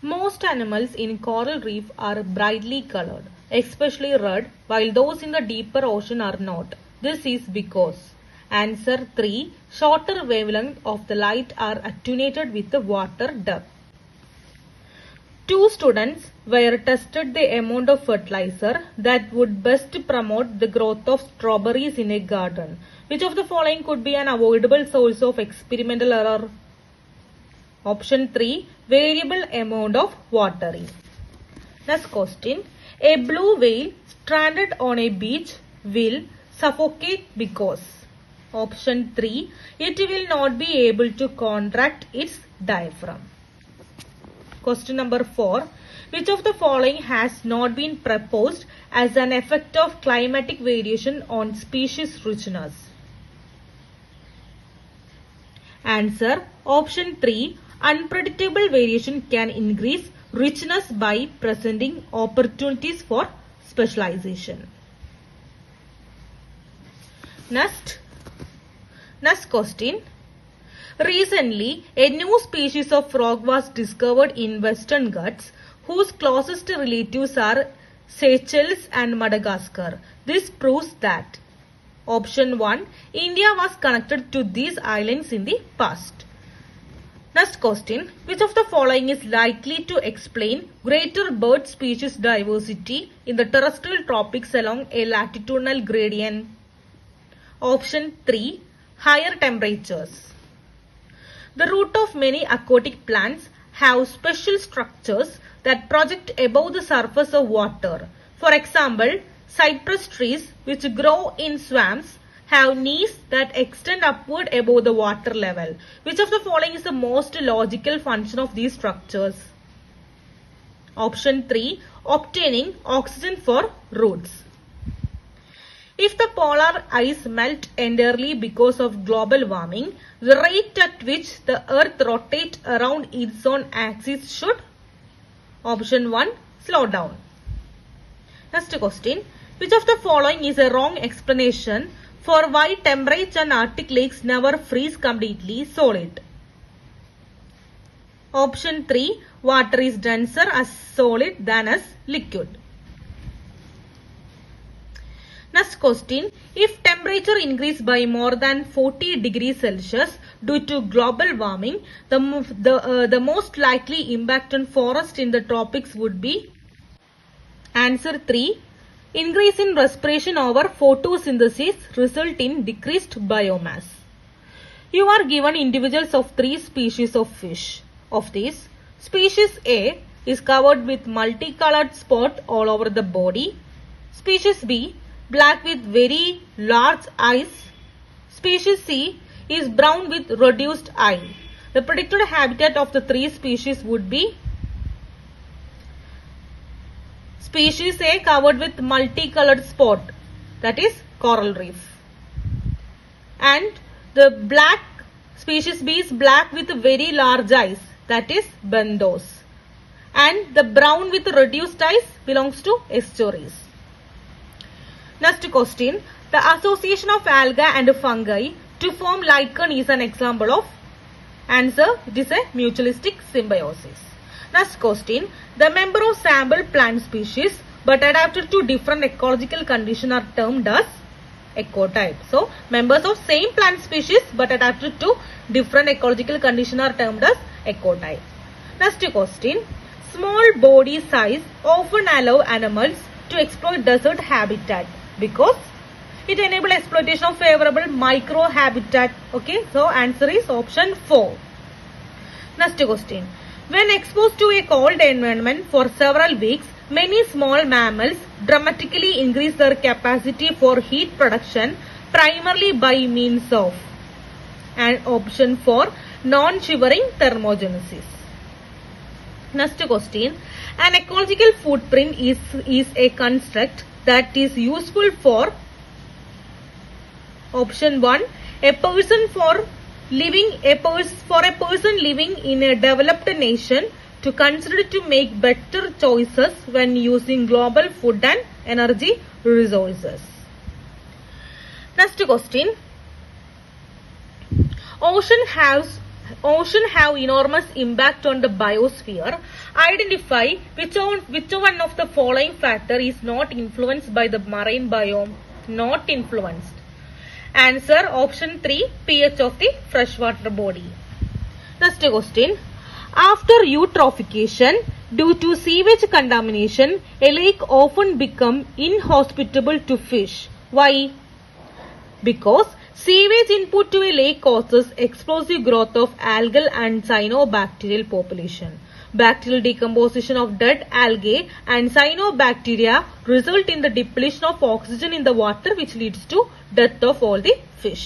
Most animals in coral reef are brightly colored, especially red, while those in the deeper ocean are not. This is because answer 3. Shorter wavelength of the light are attenuated with the water depth. Two students were tested the amount of fertilizer that would best promote the growth of strawberries in a garden. Which of the following could be an avoidable source of experimental error? Option 3. Variable amount of watering. Next question. A blue whale stranded on a beach will suffocate because. Option 3. It will not be able to contract its diaphragm. Question number 4. Which of the following has not been proposed as an effect of climatic variation on species richness? Answer. Option 3. Unpredictable variation can increase richness by presenting opportunities for specialization. Next question. Recently, a new species of frog was discovered in Western Ghats whose closest relatives are Seychelles and Madagascar. This proves that Option 1. India was connected to these islands in the past. Next question. Which of the following is likely to explain greater bird species diversity in the terrestrial tropics along a latitudinal gradient? Option 3. Higher temperatures. The root of many aquatic plants have special structures that project above the surface of water. For example, cypress trees which grow in swamps have knees that extend upward above the water level. Which of the following is the most logical function of these structures? Option 3. Obtaining oxygen for roots. If the polar ice melt entirely because of global warming, the rate at which the earth rotates around its own axis should? Option 1. Slow down. Next question. Which of the following is a wrong explanation for why temperate and Arctic lakes never freeze completely solid? Option 3. Water is denser as solid than as liquid. Next question. If temperature increase by more than 40 degrees Celsius due to global warming, the most likely impact on forest in the tropics would be? Answer 3. Increase in respiration over photosynthesis result in decreased biomass. You are given individuals of 3 species of fish. Of these, species A is covered with multicolored spot all over the body. Species B, black with very large eyes. Species C is brown with reduced eye. The predicted habitat of the 3 species would be? Species A covered with multicolored spot, that is coral reef. And the black species B is black with very large eyes, that is benthos. And the brown with reduced eyes belongs to estuaries. Next question. The association of algae and fungi to form lichen is an example of? Answer. It is a mutualistic symbiosis. Next question. The member of sample plant species but adapted to different ecological conditions are termed as ecotype. So, members of same plant species but adapted to different ecological conditions are termed as ecotype. Next question. Small body size often allow animals to exploit desert habitat because it enables exploitation of favorable micro habitat. Okay, so answer is option 4. Next question. When exposed to a cold environment for several weeks, many small mammals dramatically increase their capacity for heat production primarily by means of? And option 4. Non-shivering thermogenesis. Next question. An ecological footprint is a construct that is useful for? Option 1. A person living in a developed nation to consider to make better choices when using global food and energy resources. Next question. Ocean has ocean have enormous impact on the biosphere. Identify which one of the following factor is not influenced by the marine biome. Not influenced. Answer option 3, pH of the freshwater body. Next question. After eutrophication, due to sewage contamination, a lake often becomes inhospitable to fish. Why? Because sewage input to a lake causes explosive growth of algal and cyanobacterial population. Bacterial decomposition of dead algae and cyanobacteria result in the depletion of oxygen in the water, which leads to death of all the fish.